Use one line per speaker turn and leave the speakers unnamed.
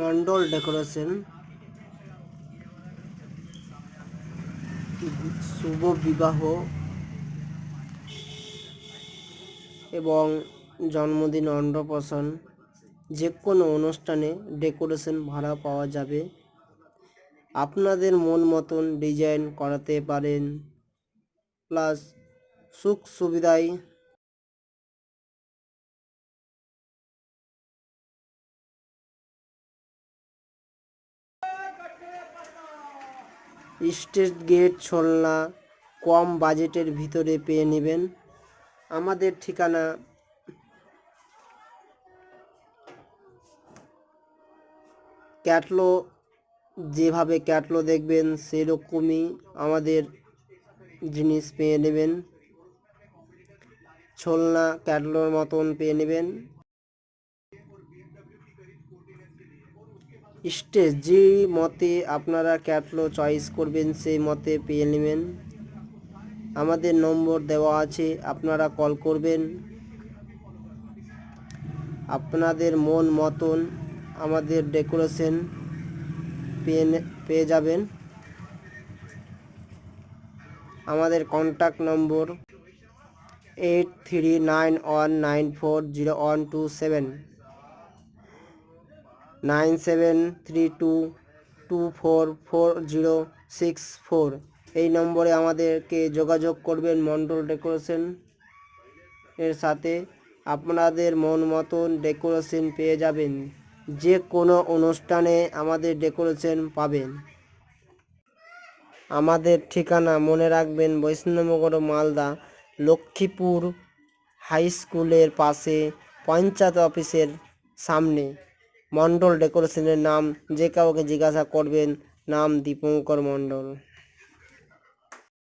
Mondal decoration শুভ বিবাহ এবং জন্মদিন, অন্নপ্রাশন, যে কোনো অনুষ্ঠানে ডেকোরেশন ভাড়া পাওয়া যাবে। আপনাদের মন মতন ডিজাইন করাতে পারেন, প্লাস সুখ সুবিধায় স্টেজ গেট, ঝোলনা কম বাজেটের ভিতরে পেয়ে নেবেন। আমাদের ঠিকানা ক্যাটলো, যেভাবে ক্যাটলো দেখবেন সেরকমই আমাদের জিনিস পেয়ে নেবেন। ঝোলনা ক্যাটলোর মতন পেয়ে নেবেন। স্টেজ যে মতে আপনারা ক্যাটলো চয়েস করবেন সেই মতে পেয়ে নেবেন। আমাদের নম্বর দেওয়া আছে, আপনারা কল করবেন। আপনাদের মন মতন আমাদের ডেকোরেশন পেয়ে যাবেন। আমাদের কন্ট্যাক্ট নম্বর 8391940127, 9732244064। এই নম্বরে আমাদেরকে যোগাযোগ করবেন মন্ডল ডেকোরেশন এর সাথে। আপনাদের মন মতন ডেকোরেশন পেয়ে যাবেন। যে কোনো অনুষ্ঠানে আমাদের ডেকোরেশন পাবেন। আমাদের ঠিকানা মনে রাখবেন, বৈষ্ণবনগর, মালদা, লক্ষ্মীপুর হাই স্কুলের পাশে, পঞ্চায়েত অফিসের সামনে। মন্ডল ডেকোরেশনের নাম যে কাউকে জিজ্ঞাসা করবেন, নাম দীপঙ্কর মন্ডল।